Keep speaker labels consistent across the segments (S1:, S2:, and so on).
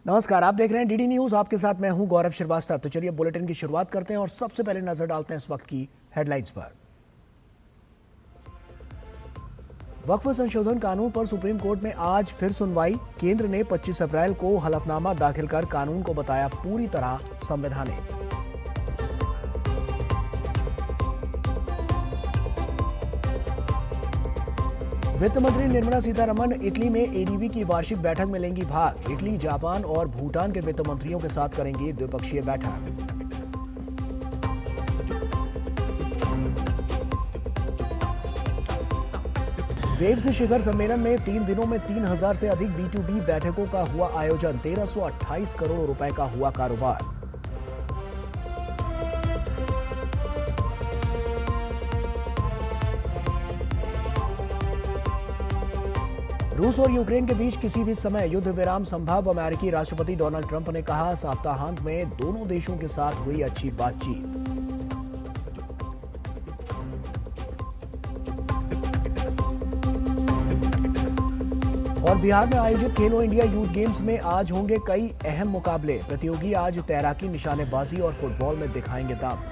S1: नमस्कार, आप देख रहे हैं डीडी न्यूज। आपके साथ मैं हूं गौरव श्रीवास्तव। तो चलिए बुलेटिन की शुरुआत करते हैं और सबसे पहले नजर डालते हैं इस वक्त की हेडलाइंस पर। वक्फ संशोधन कानून पर सुप्रीम कोर्ट में आज फिर सुनवाई। केंद्र ने 25 अप्रैल को हलफनामा दाखिल कर कानून को बताया पूरी तरह संवैधानिक। वित्त मंत्री निर्मला सीतारमण इटली में एडीबी की वार्षिक बैठक में लेंगी भाग। इटली, जापान और भूटान के वित्त मंत्रियों के साथ करेंगी द्विपक्षीय बैठक। वेव्स शिखर सम्मेलन में 3 दिनों में 3000 से अधिक B2B बैठकों का हुआ आयोजन। 1328 करोड़ रुपए का हुआ कारोबार। रूस और यूक्रेन के बीच किसी भी समय युद्ध विराम संभव। अमेरिकी राष्ट्रपति डोनाल्ड ट्रंप ने कहा, सप्ताहांत में दोनों देशों के साथ हुई अच्छी बातचीत। और बिहार में आयोजित खेलो इंडिया यूथ गेम्स में आज होंगे कई अहम मुकाबले। प्रतियोगी आज तैराकी, निशानेबाजी और फुटबॉल में दिखाएंगे दम।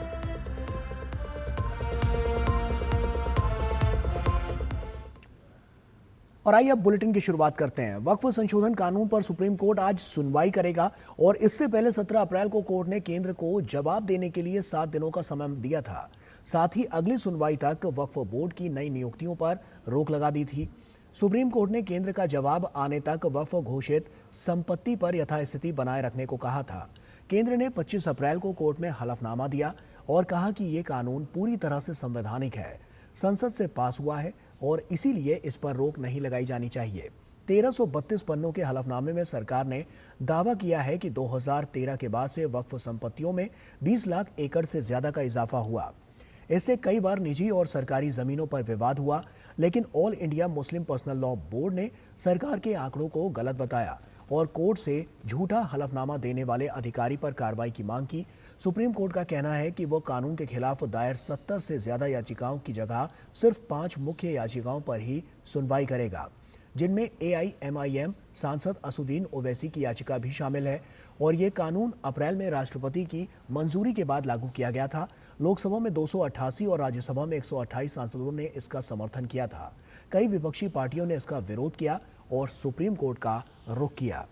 S1: और आइए अब बुलेटिन की शुरुआत करते हैं। वक्फ संशोधन कानून पर सुप्रीम कोर्ट आज सुनवाई करेगा और इससे पहले 17 अप्रैल को कोर्ट ने केंद्र को जवाब देने के लिए 7 दिनों का समय दिया था। साथ ही अगली सुनवाई तक वक्फ बोर्ड की नई नियुक्तियों पर रोक लगा दी थी। सुप्रीम कोर्ट ने केंद्र का जवाब आने तक वक्फ घोषित संपत्ति पर यथास्थिति बनाए रखने को कहा था। केंद्र ने 25 अप्रैल को कोर्ट में हलफनामा दिया और कहा कि ये कानून पूरी तरह से संवैधानिक है, संसद से पास हुआ है और इसीलिए इस पर रोक नहीं लगाई जानी चाहिए। 1332 पन्नों के हलफनामे में सरकार ने दावा किया है कि 2013 के बाद से वक्फ संपत्तियों में 20 लाख एकड़ से ज्यादा का इजाफा हुआ। इससे कई बार निजी और सरकारी जमीनों पर विवाद हुआ, लेकिन all India Muslim personal law board ने सरकार के आंकड़ों को गलत बताया और कोर्ट से झूठा हलफनामा देने वाले अधिकारी पर कार्रवाई की मांग की। सुप्रीम कोर्ट का कहना है कि वो कानून के खिलाफ दायर 70 से ज्यादा याचिकाओं की जगह सिर्फ 5 मुख्य याचिकाओं पर ही सुनवाई करेगा, जिनमें AIMIM सांसद असुद्दीन ओवैसी की याचिका भी शामिल है। और ये कानून अप्रैल में राष्ट्रपति की मंजूरी के बाद लागू किया गया था। लोकसभा में 288 और राज्यसभा में 128 सांसदों ने इसका समर्थन किया था। कई विपक्षी पार्टियों ने इसका विरोध किया और सुप्रीम कोर्ट का रुख किया।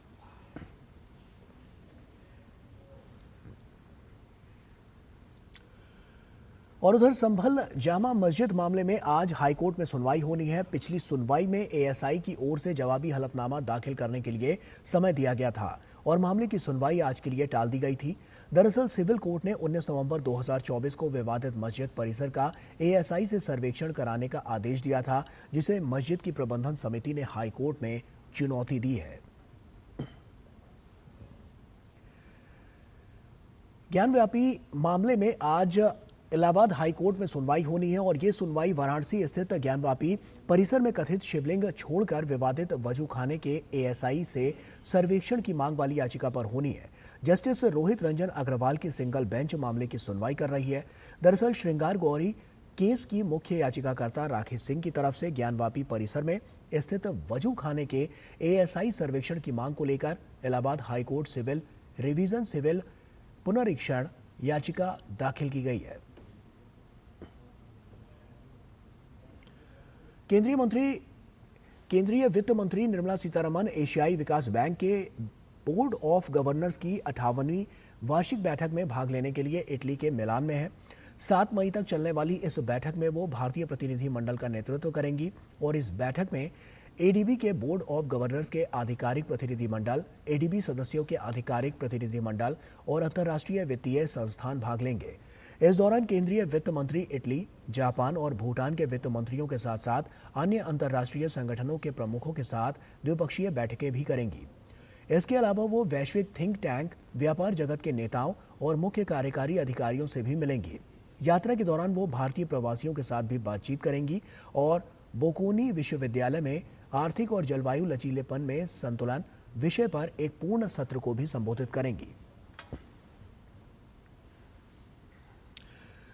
S1: और उधर संभल जामा मस्जिद मामले में आज हाईकोर्ट में सुनवाई होनी है। पिछली सुनवाई में ASI की ओर से जवाबी हलफनामा दाखिल करने के लिए समय दिया गया था और मामले की सुनवाई आज के लिए टाल दी गई थी। दरअसल सिविल कोर्ट ने 19 नवंबर 2024 को विवादित मस्जिद परिसर का ASI से सर्वेक्षण कराने का आदेश दिया था, जिसे मस्जिद की प्रबंधन समिति ने हाईकोर्ट में चुनौती दी है। ज्ञानव्यापी मामले में आज इलाहाबाद हाईकोर्ट में सुनवाई होनी है और ये सुनवाई वाराणसी स्थित ज्ञानवापी परिसर में कथित शिवलिंग छोड़कर विवादित वजूखाने के ASI से सर्वेक्षण की मांग वाली याचिका पर होनी है। जस्टिस रोहित रंजन अग्रवाल की सिंगल बेंच मामले की सुनवाई कर रही है। दरअसल श्रृंगार गौरी केस की मुख्य याचिकाकर्ता राकेश सिंह की तरफ से ज्ञानवापी परिसर में स्थित वजूखाने के ASI सर्वेक्षण की मांग को लेकर Allahabad high court civil revision civil पुनरीक्षण याचिका दाखिल की गई है। केंद्रीय वित्त मंत्री निर्मला सीतारमण एशियाई विकास बैंक के बोर्ड ऑफ गवर्नर्स की 58वीं वार्षिक बैठक में भाग लेने के लिए इटली के मिलान में है। 7 मई तक चलने वाली इस बैठक में वो भारतीय प्रतिनिधि मंडल का नेतृत्व करेंगी और इस बैठक में ADB के बोर्ड ऑफ गवर्नर्स के आधिकारिक प्रतिनिधि मंडल, ADB सदस्यों के आधिकारिक प्रतिनिधि मंडल और अंतर्राष्ट्रीय वित्तीय संस्थान भाग लेंगे। इस दौरान केंद्रीय वित्त मंत्री इटली, जापान और भूटान के वित्त मंत्रियों के साथ साथ अन्य अंतर्राष्ट्रीय संगठनों के प्रमुखों के साथ द्विपक्षीय बैठकें भी करेंगी। इसके अलावा वो वैश्विक थिंक टैंक, व्यापार जगत के नेताओं और मुख्य कार्यकारी अधिकारियों से भी मिलेंगी। यात्रा के दौरान वो भारतीय प्रवासियों के साथ भी बातचीत करेंगी और बोकोनी विश्वविद्यालय में आर्थिक और जलवायु लचीलेपन में संतुलन विषय पर एक पूर्ण सत्र को भी संबोधित करेंगी।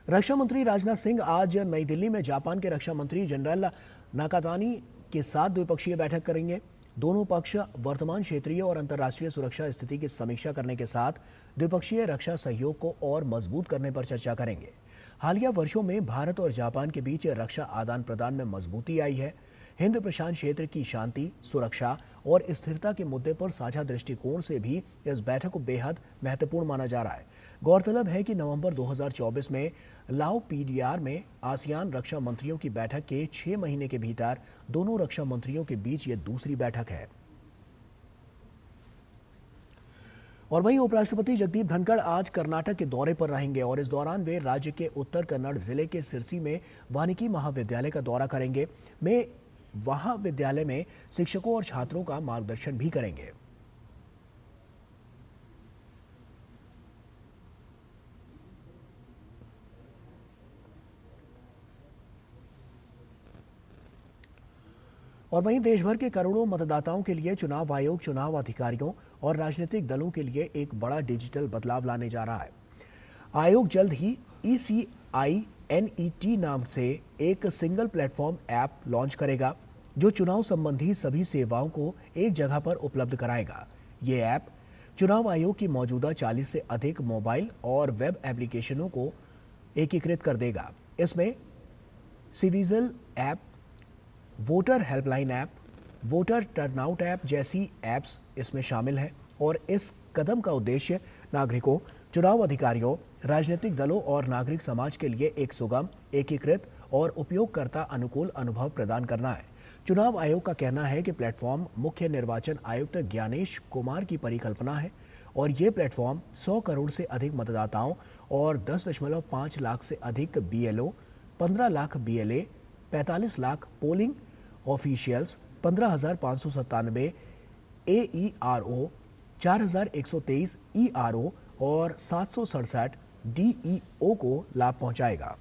S1: रक्षा मंत्री राजनाथ सिंह आज नई दिल्ली में जापान के रक्षा मंत्री जनरल नाकातानी के साथ द्विपक्षीय बैठक करेंगे। दोनों पक्ष वर्तमान क्षेत्रीय और अंतर्राष्ट्रीय सुरक्षा स्थिति की समीक्षा करने के साथ द्विपक्षीय रक्षा सहयोग को और मजबूत करने पर चर्चा करेंगे। हालिया वर्षों में भारत और जापान के बीच रक्षा आदान प्रदान में मजबूती आई है। हिंद प्रशांत क्षेत्र की शांति, सुरक्षा और स्थिरता के मुद्दे पर साझा दृष्टिकोण से भी इस बैठक को बेहद महत्वपूर्ण माना जा रहा है। गौरतलब है कि नवंबर 2024 में लाओ पीडीआर में आसियान रक्षा मंत्रियों की बैठक के 6 महीने के भीतर दोनों रक्षा मंत्रियों के बीच ये दूसरी बैठक है। और वहीं उपराष्ट्रपति जगदीप धनखड़ आज कर्नाटक के दौरे पर रहेंगे और इस दौरान वे राज्य के उत्तर कन्नड़ जिले के सिरसी में वानिकी महाविद्यालय का दौरा करेंगे। वे वहां विद्यालय में शिक्षकों और छात्रों का मार्गदर्शन भी करेंगे। और वहीं देश भर के करोड़ों मतदाताओं के लिए चुनाव आयोग चुनाव अधिकारियों और राजनीतिक दलों के लिए एक बड़ा डिजिटल बदलाव लाने जा रहा है। आयोग जल्द ही ECINET नाम से एक सिंगल प्लेटफॉर्म ऐप लॉन्च करेगा जो चुनाव संबंधी सभी सेवाओं को एक जगह पर उपलब्ध कराएगा। ये ऐप चुनाव आयोग की मौजूदा 40 से अधिक मोबाइल और वेब एप्लीकेशनों को एकीकृत कर देगा। इसमें cVIGIL app, voter helpline app, voter turnout app जैसी ऐप्स इसमें शामिल हैं और इस कदम का उद्देश्य नागरिकों, चुनाव अधिकारियों, राजनीतिक दलों और नागरिक समाज के लिए एक सुगम, एकीकृत और उपयोगकर्ता अनुकूल अनुभव प्रदान करना है। चुनाव आयोग का कहना है कि प्लेटफॉर्म मुख्य निर्वाचन आयुक्त ज्ञानेश कुमार की परिकल्पना है और ये प्लेटफॉर्म 100 करोड़ से अधिक मतदाताओं और 10.5 लाख से अधिक BLO, 15 lakh BLA, 45 lakh polling officials, 15,597 AERO, 4,123 ERO और 767 DEO को लाभ पहुंचाएगा।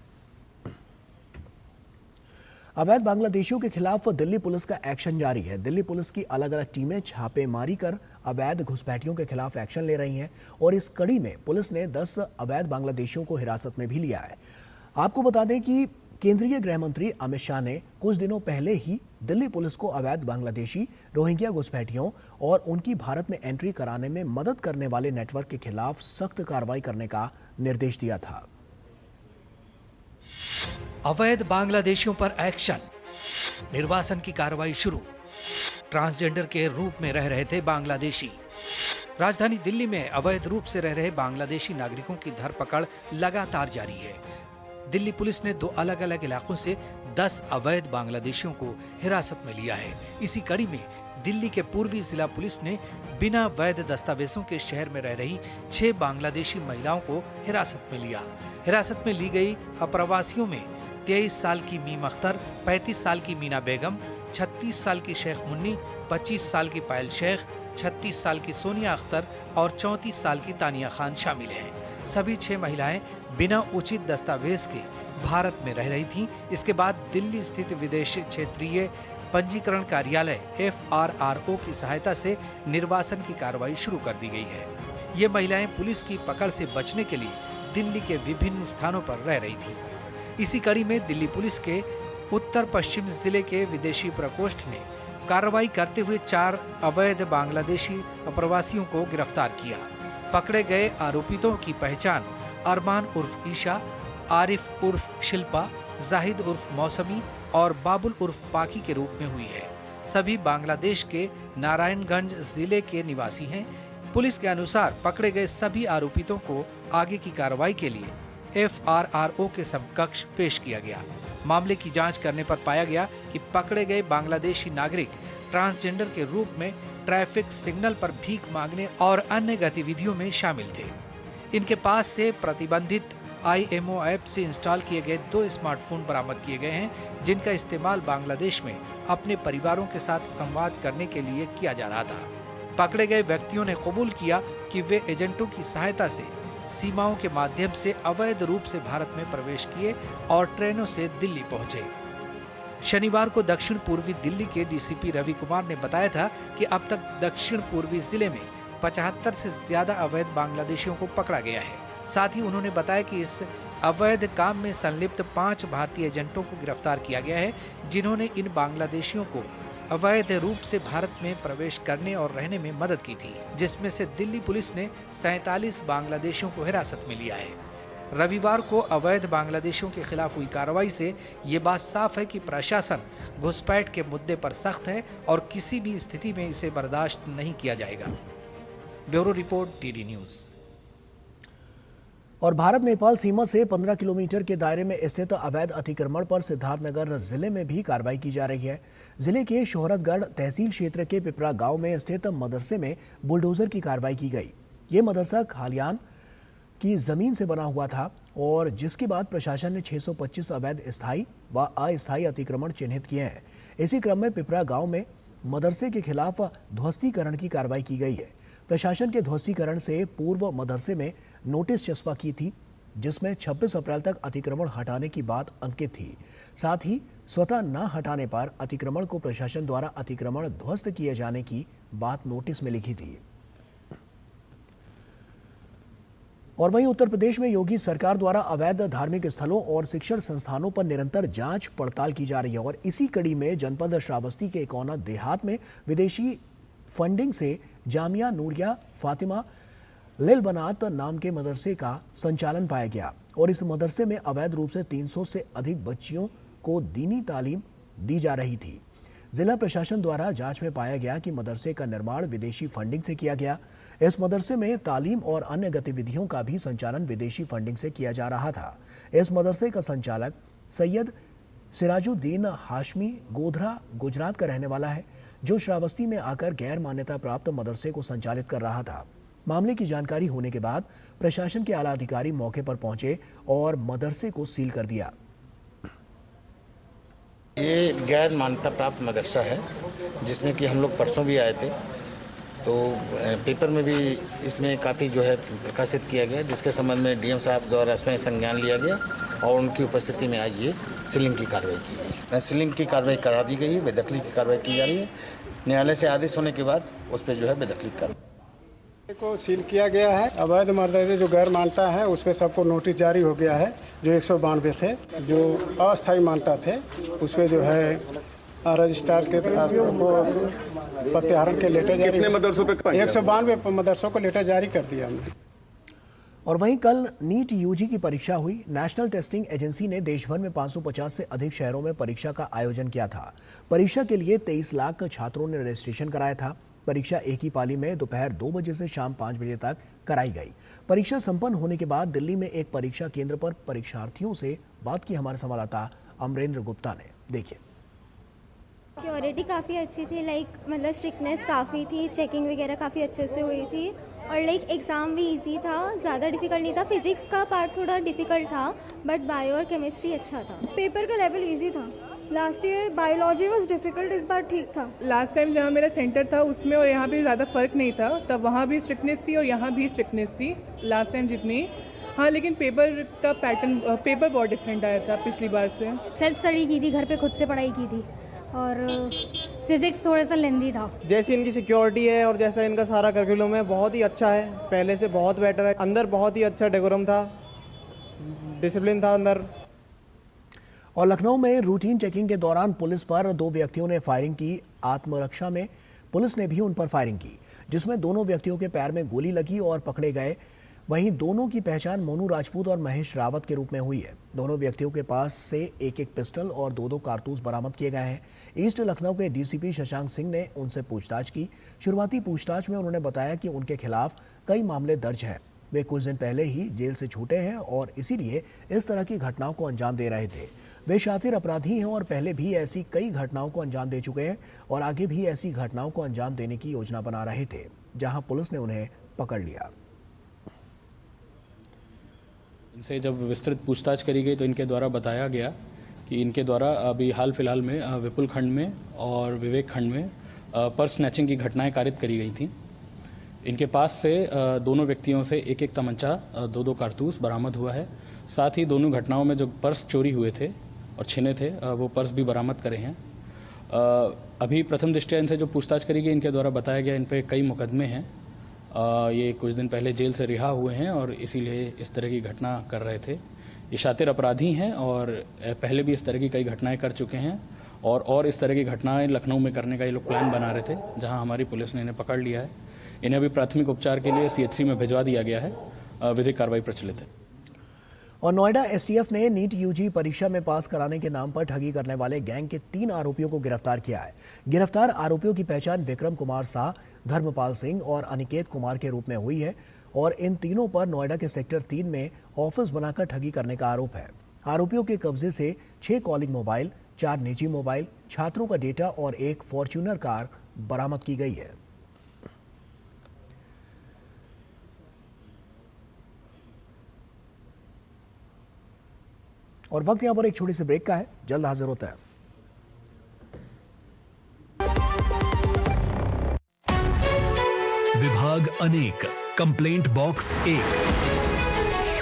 S1: अवैध बांग्लादेशियों के खिलाफ दिल्ली पुलिस का एक्शन जारी है। दिल्ली पुलिस की अलग अलग टीमें छापेमारी कर अवैध घुसपैठियों के खिलाफ एक्शन ले रही हैं और इस कड़ी में पुलिस ने 10 अवैध बांग्लादेशियों को हिरासत में भी लिया है। आपको बता दें कि केंद्रीय गृह मंत्री अमित शाह ने कुछ दिनों पहले ही दिल्ली पुलिस को अवैध बांग्लादेशी, रोहिंग्या घुसपैठियों और उनकी भारत में एंट्री कराने में मदद करने वाले नेटवर्क के खिलाफ सख्त कार्रवाई करने का निर्देश दिया था।
S2: अवैध बांग्लादेशियों पर एक्शन, निर्वासन की कार्रवाई शुरू। ट्रांसजेंडर के रूप में रह रहे थे बांग्लादेशी। राजधानी दिल्ली में अवैध रूप से रह रहे बांग्लादेशी नागरिकों की धरपकड़ लगातार जारी है। दिल्ली पुलिस ने 2 अलग अलग इलाकों से 10 अवैध बांग्लादेशियों को हिरासत में लिया है। इसी कड़ी में दिल्ली के पूर्वी जिला पुलिस ने बिना वैध दस्तावेजों के शहर में रह रही 6 बांग्लादेशी महिलाओं को हिरासत में लिया। हिरासत में ली गई अप्रवासियों में 23 साल की मीम अख्तर, 35 साल की मीना बेगम, 36 साल की शेख मुन्नी, 25 साल की पायल शेख, 36 साल की सोनिया अख्तर और 34 साल की तानिया खान शामिल हैं। सभी 6 महिलाएं बिना उचित दस्तावेज के भारत में रह रही थीं। इसके बाद दिल्ली स्थित विदेश क्षेत्रीय पंजीकरण कार्यालय FRRO की सहायता से निर्वासन की कार्रवाई शुरू कर दी गई है। ये महिलाएं पुलिस की पकड़ से बचने के लिए दिल्ली के विभिन्न स्थानों पर रह रही थीं। इसी कड़ी में दिल्ली पुलिस के उत्तर पश्चिम जिले के विदेशी प्रकोष्ठ ने कार्रवाई करते हुए 4 अवैध बांग्लादेशी अप्रवासियों को गिरफ्तार किया। पकड़े गए आरोपितों की पहचान अरमान उर्फ ईशा, आरिफ उर्फ शिल्पा, जाहिद उर्फ मौसमी और बाबुल उर्फ पाकी के रूप में हुई है। सभी बांग्लादेश के नारायणगंज जिले के निवासी हैं। पुलिस के अनुसार पकड़े गए सभी आरोपितों को आगे की कार्रवाई के लिए FRRO के समकक्ष पेश किया गया। मामले की जांच करने पर पाया गया कि पकड़े गए बांग्लादेशी नागरिक ट्रांसजेंडर के रूप में ट्रैफिक सिग्नल पर भीख मांगने और अन्य गतिविधियों में शामिल थे। इनके पास से प्रतिबंधित IMO ऐप से इंस्टॉल किए गए 2 स्मार्टफोन बरामद किए गए हैं, जिनका इस्तेमाल बांग्लादेश में अपने परिवारों के साथ संवाद करने के लिए किया जा रहा था। पकड़े गए व्यक्तियों ने कबूल किया कि वे एजेंटों की सहायता से सीमाओं के माध्यम से अवैध रूप से भारत में प्रवेश किए और ट्रेनों से दिल्ली पहुंचे। शनिवार को दक्षिण पूर्वी दिल्ली के DCP रवि कुमार ने बताया था कि अब तक दक्षिण पूर्वी जिले में 75 से ज्यादा अवैध बांग्लादेशियों को पकड़ा गया है। साथ ही उन्होंने बताया कि इस अवैध काम में संलिप्त 5 भारतीय एजेंटों को गिरफ्तार किया गया है, जिन्होंने इन बांग्लादेशियों को अवैध रूप से भारत में प्रवेश करने और रहने में मदद की थी, जिसमें से दिल्ली पुलिस ने 47 बांग्लादेशियों को हिरासत में लिया है। रविवार को अवैध बांग्लादेशियों के खिलाफ हुई कार्रवाई से ये बात साफ है कि प्रशासन घुसपैठ के मुद्दे पर सख्त है और किसी भी स्थिति में इसे बर्दाश्त नहीं किया जाएगा। Bureau report, TD news.
S1: और भारत नेपाल सीमा से 15 किलोमीटर के दायरे में स्थित अवैध अतिक्रमण पर सिद्धार्थनगर जिले में भी कार्रवाई की जा रही है। जिले के शोहरतगढ़ तहसील क्षेत्र के पिपरा गांव में स्थित मदरसे में बुलडोजर की कार्रवाई की गई। ये मदरसा खालियान की जमीन से बना हुआ था और जिसके बाद प्रशासन ने 625 अवैध स्थायी व अस्थायी अतिक्रमण चिन्हित किए हैं। इसी क्रम में पिपरा गांव में मदरसे के खिलाफ ध्वस्तीकरण की कार्रवाई की गई है। प्रशासन के ध्वस्तीकरण से पूर्व मदरसे में नोटिस चस्पा की थी, जिसमें 26 अप्रैल तक अतिक्रमण हटाने की बात अंकित थी। साथ ही स्वतः न हटाने पर अतिक्रमण को प्रशासन द्वारा अतिक्रमण ध्वस्त किए जाने की बात नोटिस में लिखी थी। और वहीं उत्तर प्रदेश में योगी सरकार द्वारा अवैध धार्मिक स्थलों और शिक्षण संस्थानों पर निरंतर जांच पड़ताल की जा रही है और इसी कड़ी में जनपद श्रावस्ती के इकौना देहात में विदेशी फंडिंग से जामिया नूरिया फातिमा लिलबनात नाम के मदरसे का संचालन पाया गया और इस मदरसे में अवैध रूप से 300 से अधिक बच्चियों को दीनी तालीम दी जा रही थी। जिला प्रशासन द्वारा जांच में पाया गया कि मदरसे का निर्माण विदेशी फंडिंग से किया गया। इस मदरसे में तालीम और अन्य गतिविधियों का भी संचालन विदेशी फंडिंग से किया जा रहा था। इस मदरसे का संचालक सैयद सिराजुद्दीन हाशमी गोधरा गुजरात का रहने वाला है, जो श्रावस्ती में आकर गैर मान्यता प्राप्त मदरसे को संचालित कर रहा था। मामले की जानकारी होने के बाद प्रशासन के आला अधिकारी मौके पर पहुंचे और मदरसे को सील कर दिया।
S3: ये गैर मान्यता प्राप्त मदरसा है, जिसमें कि हम लोग परसों भी आए थे, तो पेपर में भी इसमें काफ़ी जो है प्रकाशित किया गया, जिसके संबंध में डीएम साहब द्वारा स्वयं संज्ञान लिया गया और उनकी उपस्थिति में आज ये सीलिंग की कार्रवाई की गई। सीलिंग की कार्रवाई करा दी गई है, बेदखली की कार्रवाई की जा रही है। न्यायालय से आदेश होने के बाद उस पर जो है बेदखली की कार्रवाई
S4: को सील किया गया है। अवैध मदरसे जो गैर मानता है उस पर सबको नोटिस जारी हो गया है। जो 192 थे जो अस्थायी मानता थे उस पर जो है रजिस्ट्रार के प्रत्याहरण के लेटर जारी। कितने मदरसों पे? 192 मदरसों को लेटर जारी कर दिया हमने।
S1: और वहीं कल नीट यूजी की परीक्षा हुई। नेशनल टेस्टिंग एजेंसी ने देश भर में 550 से अधिक शहरों में परीक्षा का आयोजन किया था। परीक्षा के लिए 23 लाख छात्रों ने रजिस्ट्रेशन कराया था। परीक्षा एक ही पाली में दोपहर 2 बजे से शाम 5 बजे तक कराई गई। परीक्षा संपन्न होने के बाद दिल्ली में एक परीक्षा केंद्र पर परीक्षार्थियों से बात की हमारे संवाददाता अमरेंद्र गुप्ता ने। देखिए,
S5: सिक्योरिटी काफ़ी अच्छी थी, मतलब स्ट्रिक्टनेस काफ़ी थी, चेकिंग वगैरह काफ़ी अच्छे से हुई थी और एग्ज़ाम भी इजी था, ज़्यादा डिफिकल्ट नहीं था। फिजिक्स का पार्ट थोड़ा डिफिकल्ट था बट बायो और केमिस्ट्री अच्छा था।
S6: पेपर का लेवल इजी था। Last year biology was difficult, इस बार ठीक था।
S7: लास्ट टाइम जहाँ मेरा सेंटर था उसमें और यहाँ पे ज़्यादा फ़र्क नहीं था, तब वहाँ भी स्ट्रिक्टनेस थी और यहाँ भी स्ट्रिक्टनेस थी लास्ट टाइम जितनी। हाँ, लेकिन पेपर का पैटर्न पेपर बहुत डिफरेंट आया था पिछली बार से।
S5: सेल्फ स्टडी की थी, घर पे खुद से पढ़ाई की थी और फिजिक्स थोड़ा सा लेंदी था।
S8: जैसी इनकी सिक्योरिटी है और जैसा इनका सारा करिकुलम है बहुत ही अच्छा है, पहले से बहुत बेटर है। अंदर बहुत ही अच्छा डेकोरम था, डिसिप्लिन था अंदर।
S1: और लखनऊ में रूटीन चेकिंग के दौरान पुलिस पर 2 व्यक्तियों ने फायरिंग की। आत्मरक्षा में पुलिस ने भी उन पर फायरिंग की, जिसमें दोनों व्यक्तियों के पैर में गोली लगी और पकड़े गए। वहीं दोनों की पहचान मोनू राजपूत और महेश रावत के रूप में हुई है। दोनों व्यक्तियों के पास से एक पिस्टल और 2 कारतूस बरामद किए गए हैं। ईस्ट लखनऊ के डीसीपी शशांक सिंह ने उनसे पूछताछ की। शुरुआती पूछताछ में उन्होंने बताया कि उनके खिलाफ कई मामले दर्ज हैं। वे कुछ दिन पहले ही जेल से छूटे हैं और इसीलिए इस तरह की घटनाओं को अंजाम दे रहे थे। वे शातिर अपराधी हैं और पहले भी ऐसी कई घटनाओं को अंजाम दे चुके हैं और आगे भी ऐसी घटनाओं को अंजाम देने की योजना बना रहे थे, जहां पुलिस ने उन्हें पकड़ लिया।
S9: इनसे जब विस्तृत पूछताछ करी गई तो इनके द्वारा बताया गया कि इनके द्वारा अभी हाल फिलहाल में विपुल खंड में और विवेक खंड में पर्स स्नैचिंग की घटनाएं कारित करी गई थी। इनके पास से दोनों व्यक्तियों से एक तमंचा, 2 कारतूस बरामद हुआ है। साथ ही दोनों घटनाओं में जो पर्स चोरी हुए थे और छिने थे वो पर्स भी बरामद करे हैं। अभी प्रथम दृष्टया इनसे जो पूछताछ करी गई, इनके द्वारा बताया गया इन पर कई मुकदमे हैं। ये कुछ दिन पहले जेल से रिहा हुए हैं और इसीलिए इस तरह की घटना कर रहे थे। ये शातिर अपराधी हैं और पहले भी इस तरह की कई घटनाएं कर चुके हैं और इस तरह की घटनाएं लखनऊ में करने का ये लोग प्लान बना रहे थे, जहां हमारी पुलिस ने इन्हें पकड़ लिया है। इन्हें अभी प्राथमिक उपचार के लिए CHC में भिजवा दिया गया है। विधिक कार्रवाई प्रचलित है।
S1: और नोएडा STF ने नीट UG परीक्षा में पास कराने के नाम पर ठगी करने वाले गैंग के 3 आरोपियों को गिरफ्तार किया है। गिरफ्तार आरोपियों की पहचान विक्रम कुमार शाह, धर्मपाल सिंह और अनिकेत कुमार के रूप में हुई है और इन तीनों पर नोएडा के सेक्टर 3 में ऑफिस बनाकर ठगी करने का आरोप है। आरोपियों के कब्जे से 6 कॉलिंग मोबाइल, 4 निजी मोबाइल, छात्रों का डेटा और एक फॉर्च्यूनर कार बरामद की गई है। और वक्त यहां पर एक छोटी सी ब्रेक का है, जल्द हाजिर होता है।
S10: विभाग अनेक, कंप्लेंट बॉक्स 1।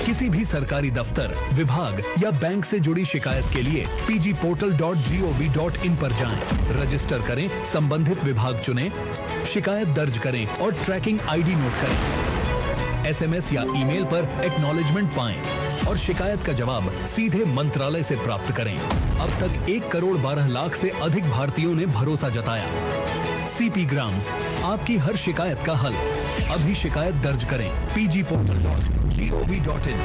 S10: किसी भी सरकारी दफ्तर, विभाग या बैंक से जुड़ी शिकायत के लिए pgportal.gov.in पर जाएं, रजिस्टर करें, संबंधित विभाग चुनें, शिकायत दर्ज करें और ट्रैकिंग ID नोट करें। SMS या ईमेल पर एक्नॉलेजमेंट पाएं और शिकायत का जवाब सीधे मंत्रालय से प्राप्त करें। अब तक 1 करोड़ 12 लाख से अधिक भारतीयों ने भरोसा जताया। CP ग्राम्स, आपकी हर शिकायत का हल। अभी शिकायत दर्ज करें pgportal.gov.in।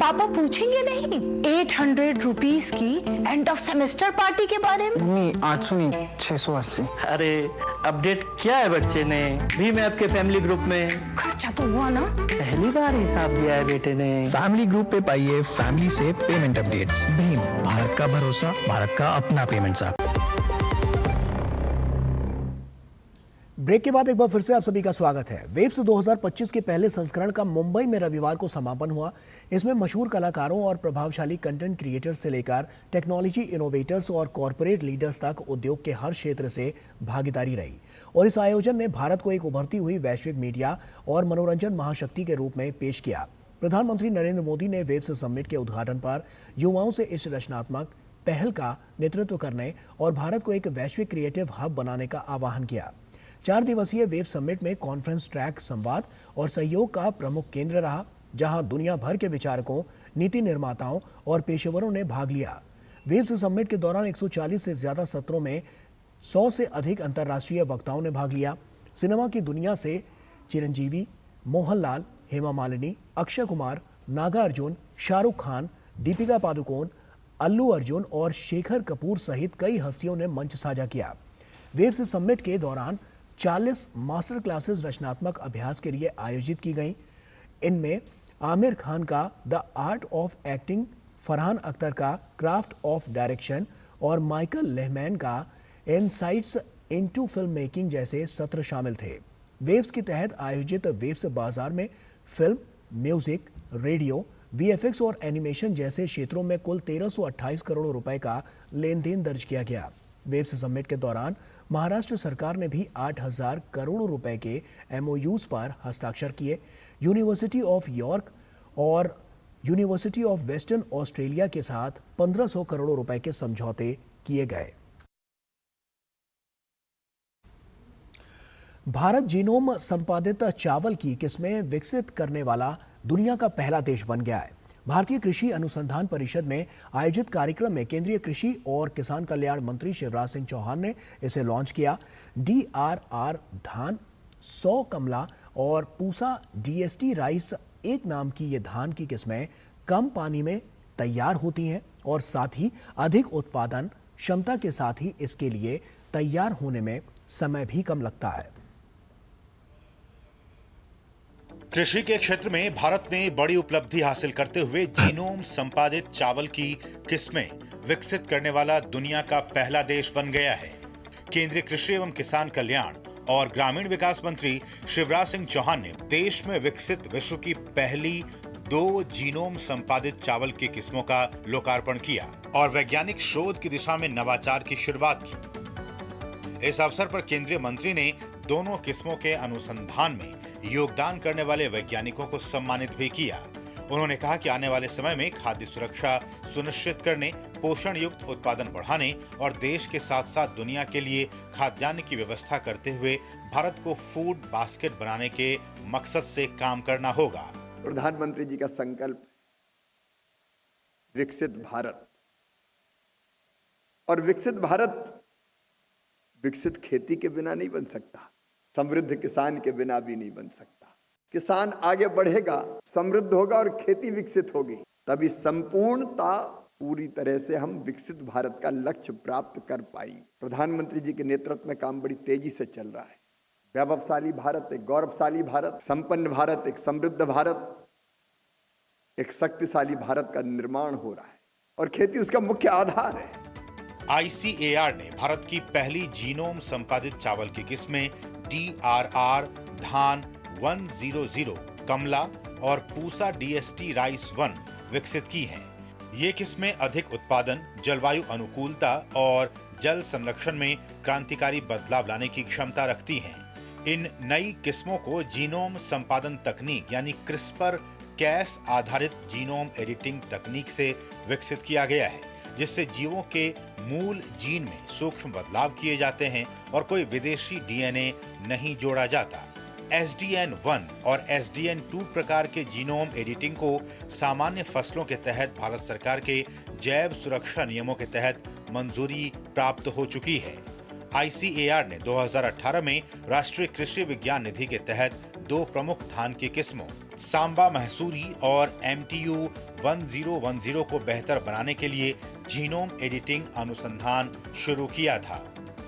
S11: पापा पूछेंगे नहीं 800 रुपीस की एंड ऑफ सेमेस्टर पार्टी के बारे में?
S12: मम्मी आज सुनी 680।
S13: अरे अपडेट किया है बच्चे ने? भीम ऐप के फैमिली ग्रुप में
S11: खर्चा तो हुआ ना?
S13: पहली बार हिसाब दिया है बेटे ने।
S12: फैमिली ग्रुप पे पाइए फैमिली से पेमेंट अपडेट्स। भीम, भारत का भरोसा, भारत का अपना पेमेंट्स ऐप।
S1: ब्रेक के बाद एक बार फिर से आप सभी का स्वागत है। वेव्स 2025 के पहले संस्करण का मुंबई में रविवार को समापन हुआ। इसमें मशहूर कलाकारों और प्रभावशाली कंटेंट क्रिएटर्स से लेकर टेक्नोलॉजी इनोवेटर्स और कॉरपोरेट लीडर्स तक उद्योग के हर क्षेत्र से भागीदारी रही और इस आयोजन ने भारत को एक उभरती हुई वैश्विक मीडिया और मनोरंजन महाशक्ति के रूप में पेश किया। प्रधानमंत्री नरेंद्र मोदी ने वेव्स समिट के उद्घाटन पर युवाओं से इस रचनात्मक पहल का नेतृत्व करने और भारत को एक वैश्विक क्रिएटिव हब बनाने का आह्वान किया। 4 दिवसीय वेव समिट में कॉन्फ्रेंस ट्रैक संवाद और सहयोग का प्रमुख केंद्र रहा, जहां दुनिया भर के विचारकों, नीति निर्माताओं और पेशेवरों ने भाग लिया। वेव्स समिट के दौरान 140 से ज्यादा सत्रों में 100 से अधिक अंतर्राष्ट्रीय वक्ताओं ने भाग लिया। सिनेमा की दुनिया से चिरंजीवी, मोहनलाल, हेमा मालिनी, अक्षय कुमार, नागा अर्जुन, शाहरुख खान, दीपिका पादुकोण, अल्लू अर्जुन और शेखर कपूर सहित कई हस्तियों ने मंच साझा किया। वेव्स समिट के दौरान 40 मास्टर क्लासेस रचनात्मक अभ्यास के लिए आयोजित की गईं। इनमें आमिर खान का the art of acting, Farhan Akhtar का क्राफ्ट ऑफ डायरेक्शन और माइकल लेहमैन का इनसाइट्स इनटू फिल्म मेकिंग जैसे सत्र शामिल थे। वेव्स के तहत आयोजित वेव्स बाजार में फिल्म, म्यूजिक, रेडियो, VFX और एनिमेशन जैसे क्षेत्रों में कुल 1328 करोड़ रुपए का लेन देन दर्ज किया गया। वेव्स समिट के दौरान महाराष्ट्र सरकार ने भी 8000 करोड़ रुपए के MOUs पर हस्ताक्षर किए। यूनिवर्सिटी ऑफ यॉर्क और यूनिवर्सिटी ऑफ वेस्टर्न ऑस्ट्रेलिया के साथ 1500 करोड़ रुपए के समझौते किए गए। भारत जीनोम संपादित चावल की किस्में विकसित करने वाला दुनिया का पहला देश बन गया है। भारतीय कृषि अनुसंधान परिषद में आयोजित कार्यक्रम में केंद्रीय कृषि और किसान कल्याण मंत्री शिवराज सिंह चौहान ने इसे लॉन्च किया। DRR धान, 100 कमला और पूसा DST राइस एक नाम की ये धान की किस्में कम पानी में तैयार होती हैं और साथ ही अधिक उत्पादन क्षमता के साथ ही इसके लिए तैयार होने में समय भी कम लगता है।
S14: कृषि के क्षेत्र में भारत ने बड़ी उपलब्धि हासिल करते हुए जीनोम संपादित चावल की किस्में विकसित करने वाला दुनिया का पहला देश बन गया है। केंद्रीय कृषि एवं किसान कल्याण और ग्रामीण विकास मंत्री शिवराज सिंह चौहान ने देश में विकसित विश्व की पहली 2 जीनोम संपादित चावल की किस्मों का लोकार्पण किया और वैज्ञानिक शोध की दिशा में नवाचार की शुरुआत की। इस अवसर पर केंद्रीय मंत्री ने दोनों किस्मों के अनुसंधान में योगदान करने वाले वैज्ञानिकों को सम्मानित भी किया। उन्होंने कहा कि आने वाले समय में खाद्य सुरक्षा सुनिश्चित करने, पोषण युक्त उत्पादन बढ़ाने और देश के साथ साथ दुनिया के लिए खाद्यान्न की व्यवस्था करते हुए भारत को फूड बास्केट बनाने के मकसद से काम करना होगा।
S15: प्रधानमंत्री जी का संकल्प विकसित भारत, और विकसित भारत विकसित खेती के बिना नहीं बन सकता, समृद्ध किसान के बिना भी नहीं बन सकता। किसान आगे बढ़ेगा, समृद्ध होगा और खेती विकसित होगी, तभी संपूर्णता पूरी तरह से हम विकसित भारत का लक्ष्य प्राप्त कर पाएंगे। प्रधानमंत्री जी के नेतृत्व में काम बड़ी तेजी से चल रहा है। वैभवशाली भारत, एक गौरवशाली भारत, संपन्न भारत, एक समृद्ध भारत, एक शक्तिशाली भारत का निर्माण हो रहा है और खेती उसका मुख्य आधार है।
S14: ICAR ने भारत की पहली जीनोम संपादित चावल की किस्में DRR धान 100, कमला और पूसा DST राइस 1 विकसित की हैं। ये किस्में अधिक उत्पादन, जलवायु अनुकूलता और जल संरक्षण में क्रांतिकारी बदलाव लाने की क्षमता रखती हैं। इन नई किस्मों को जीनोम संपादन तकनीक यानी CRISPR-Cas आधारित जीनोम एडिटिंग तकनीक से विकसित किया गया है, जिससे जीवों के मूल जीन में सूक्ष्म बदलाव किए जाते हैं और कोई विदेशी DNA नहीं जोड़ा जाता। SDN1 और SDN2 प्रकार के जीनोम एडिटिंग को सामान्य फसलों के तहत भारत सरकार के जैव सुरक्षा नियमों के तहत मंजूरी प्राप्त हो चुकी है। ICAR ने 2018 में राष्ट्रीय कृषि विज्ञान निधि के तहत 2 प्रमुख धान की किस्मों सांबा महसूरी और MTU 1010 को बेहतर बनाने के लिए जीनोम एडिटिंग अनुसंधान शुरू किया था।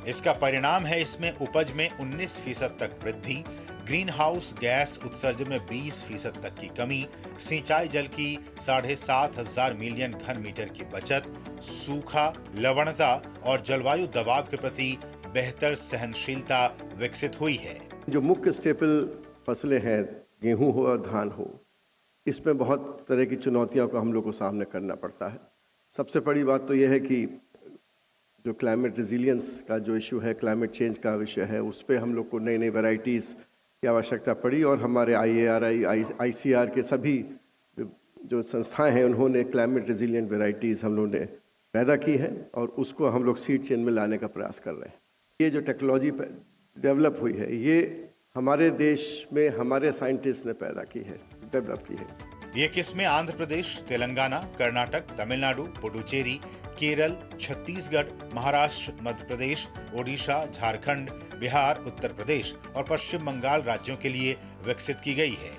S14: इसका परिणाम है इसमें उपज में 19% तक वृद्धि, ग्रीन हाउस गैस उत्सर्जन में 20% तक की कमी, सिंचाई जल की 7,500 मिलियन घन मीटर की बचत, सूखा, लवणता और जलवायु दबाव के प्रति बेहतर सहनशीलता विकसित हुई है।
S16: जो मुख्य स्टेपल फसलें हैं, गेहूं हो और धान हो, इसमें बहुत तरह की चुनौतियों का हम लोग को सामना करना पड़ता है। सबसे बड़ी बात तो यह है कि जो क्लाइमेट रेजिलियंस का जो इशू है, क्लाइमेट चेंज का विषय है, उस पर हम लोग को नई नई वैरायटीज़ की आवश्यकता पड़ी और हमारे ICAR के सभी जो संस्थाएं हैं उन्होंने क्लाइमेट रेजिलियंट वैरायटीज़ हम लोगों ने पैदा की है और उसको हम लोग सीड चेन में लाने का प्रयास कर रहे हैं। ये जो टेक्नोलॉजी डेवलप हुई है, ये हमारे देश में हमारे साइंटिस्ट ने पैदा की है, डेवलप की है।
S14: ये किस्में आंध्र प्रदेश, तेलंगाना, कर्नाटक, तमिलनाडु, पुडुचेरी, केरल, छत्तीसगढ़, महाराष्ट्र, मध्य प्रदेश, ओडिशा, झारखंड, बिहार, उत्तर प्रदेश और पश्चिम बंगाल राज्यों के लिए विकसित की गई है।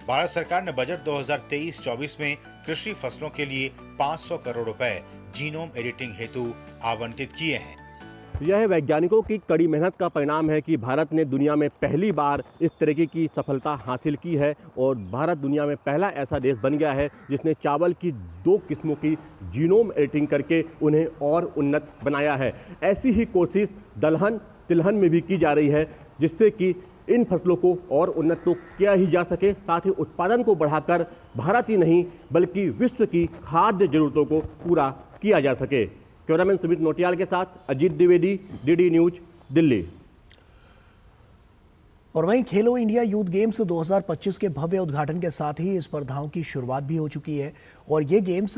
S14: भारत सरकार ने बजट 2023-24 में कृषि फसलों के लिए 500 करोड़ रुपए जीनोम एडिटिंग हेतु आवंटित किए हैं।
S17: यह वैज्ञानिकों की कड़ी मेहनत का परिणाम है कि भारत ने दुनिया में पहली बार इस तरीके की सफलता हासिल की है और भारत दुनिया में पहला ऐसा देश बन गया है जिसने चावल की 2 किस्मों की जीनोम एडिटिंग करके उन्हें और उन्नत बनाया है। ऐसी ही कोशिश दलहन तिलहन में भी की जा रही है, जिससे कि इन फसलों को और उन्नत तो किया ही जा सके, साथ ही उत्पादन को बढ़ाकर भारत ही नहीं बल्कि विश्व की खाद्य जरूरतों को पूरा किया जा सके। कैमरामैन सुमित नोटियाल के साथ अजीत द्विवेदी, DD न्यूज, दिल्ली।
S1: और वहीं खेलो इंडिया यूथ गेम्स 2025 के भव्य उद्घाटन के साथ ही स्पर्धाओं की शुरुआत भी हो चुकी है और ये गेम्स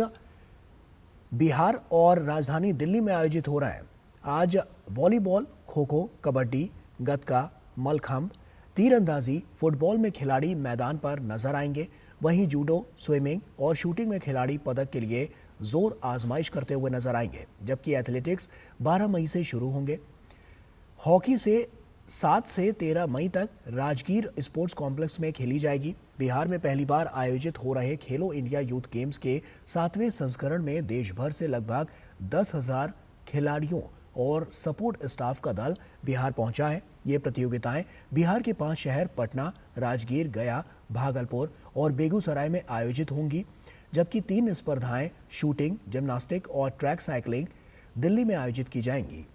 S1: बिहार और राजधानी दिल्ली में आयोजित हो रहे हैं। आज वॉलीबॉल, खो-खो, कबड्डी, गतका, मलखंभ, तीरंदाजी, फुटबॉल में खिलाड़ी मैदान पर नजर आएंगे। वहीं जूडो, स्विमिंग और शूटिंग में खिलाड़ी पदक के लिए जोर आजमाइश करते हुए नजर आएंगे, जबकि एथलेटिक्स 12 मई से शुरू होंगे। हॉकी से 7 से 13 मई तक राजगीर स्पोर्ट्स कॉम्प्लेक्स में खेली जाएगी। बिहार में पहली बार आयोजित हो रहे खेलो इंडिया यूथ गेम्स के 7वें संस्करण में देश भर से लगभग 10,000 खिलाड़ियों और सपोर्ट स्टाफ का दल बिहार पहुंचा है। ये प्रतियोगिताएं बिहार के 5 शहर पटना, राजगीर, गया, भागलपुर और बेगूसराय में आयोजित होंगी, जबकि 3 स्पर्धाएं शूटिंग, जिम्नास्टिक और ट्रैक साइकिलिंग दिल्ली में आयोजित की जाएंगी।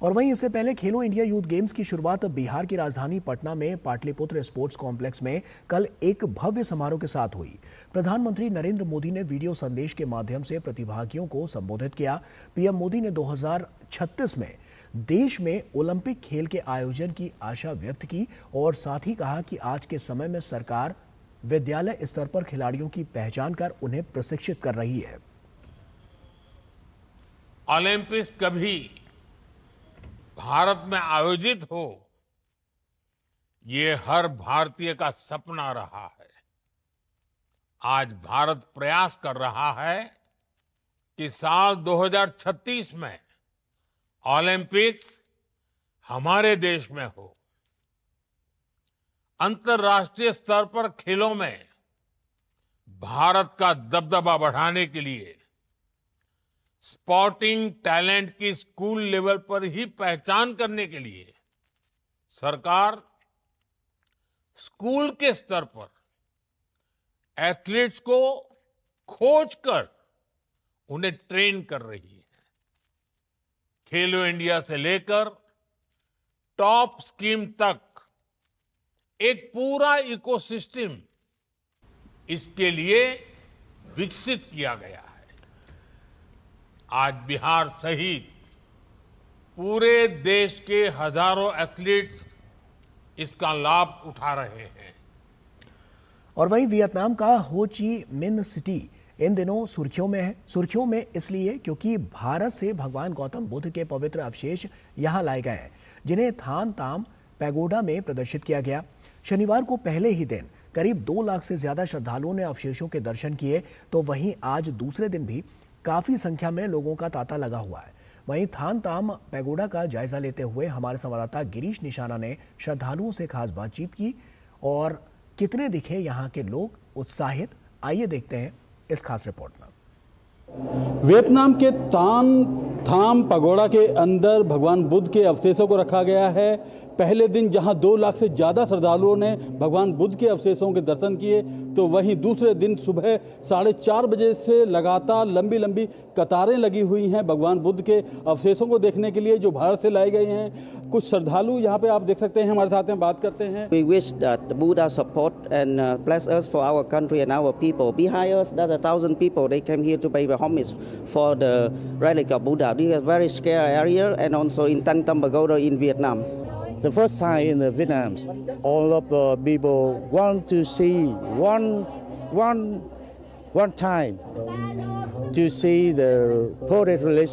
S1: और वहीं इससे पहले खेलो इंडिया यूथ गेम्स की शुरुआत बिहार की राजधानी पटना में पाटलिपुत्र स्पोर्ट्स कॉम्प्लेक्स में कल एक भव्य समारोह के साथ हुई। प्रधानमंत्री नरेंद्र मोदी ने वीडियो संदेश के माध्यम से प्रतिभागियों को संबोधित किया। पीएम मोदी ने 2036 में देश में ओलंपिक खेल के आयोजन की आशा व्यक्त की और साथ ही कहा कि आज के समय में सरकार विद्यालय स्तर पर खिलाड़ियों की पहचान कर उन्हें प्रशिक्षित कर रही है।
S18: ओलंपिक्स कभी भारत में आयोजित हो, ये हर भारतीय का सपना रहा है। आज भारत प्रयास कर रहा है कि साल 2036 में ओलंपिक्स हमारे देश में हो। अंतर्राष्ट्रीय स्तर पर खेलों में भारत का दबदबा बढ़ाने के लिए स्पोर्टिंग टैलेंट की स्कूल लेवल पर ही पहचान करने के लिए सरकार स्कूल के स्तर पर एथलीट्स को खोजकर उन्हें ट्रेन कर रही है। खेलो इंडिया से लेकर टॉप स्कीम तक एक पूरा इकोसिस्टम इसके लिए विकसित किया गया है। आज बिहार सहित पूरे देश के हजारों एथलीट्स इसका लाभ उठा रहे हैं।
S1: और वहीं वियतनाम का हो ची मिन सिटी इन दिनों सुर्खियों में है। सुर्खियों में इसलिए क्योंकि भारत से भगवान गौतम बुद्ध के पवित्र अवशेष यहां लाए गए हैं, जिन्हें थान ताम पैगोडा में प्रदर्शित किया गया। शनिवार को पहले ही दिन करीब 2 लाख से ज्यादा श्रद्धालुओं ने अवशेषों के दर्शन किए, तो वहीं आज दूसरे दिन भी काफी संख्या में लोगों का तांता लगा हुआ है। वहीं थान ताम पैगोडा का जायजा लेते हुए हमारे संवाददाता गिरीश निशाना ने श्रद्धालुओं से खास बातचीत की और कितने दिखे यहाँ के लोग उत्साहित, आइए देखते हैं इस खास रिपोर्ट में।
S19: वियतनाम के तान थाम पगोड़ा के अंदर भगवान बुद्ध के अवशेषों को रखा गया है। पहले दिन जहां 2 लाख से ज़्यादा श्रद्धालुओं ने भगवान बुद्ध के अवशेषों के दर्शन किए, तो वहीं दूसरे दिन सुबह 4:30 बजे से लगातार लंबी लंबी कतारें लगी हुई हैं भगवान बुद्ध के अवशेषों को देखने के लिए, जो भारत से लाए गए हैं। कुछ श्रद्धालु यहाँ पे आप देख सकते हैं, हमारे साथ में बात करते हैं।
S20: We wish that the Buddha support and bless us for our country and our people. Behind us, there's 1,000 people. They came here to pay homage for the relic of Buddha. This is a very scary area, and also in Tan Tam Pagoda in Vietnam.
S21: The first time in Vietnam, all of the people want to see one time to see the Buddhist relic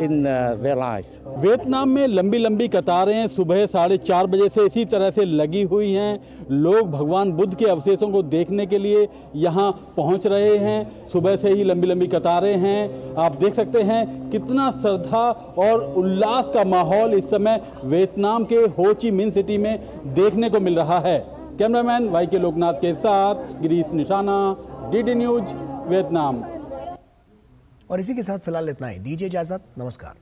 S21: in their life.
S19: Vietnam में लंबी लंबी कतारें सुबह 4:30 बजे से इसी तरह से लगी हुई हैं। लोग भगवान बुद्ध के अवशेषों को देखने के लिए यहाँ पहुँच रहे हैं। सुबह से ही लंबी लंबी कतारें हैं। आप देख सकते हैं कितना श्रद्धा और उल्लास का माहौल इस समय वियतनाम के हो ची मिन सिटी में देखने को मिल रहा है। कैमरामैन वाई.के. लोकनाथ के साथ गिरीश निशाना, DD न्यूज, वियतनाम।
S1: और इसी के साथ फिलहाल इतना ही। दीजिए इजाजत, नमस्कार।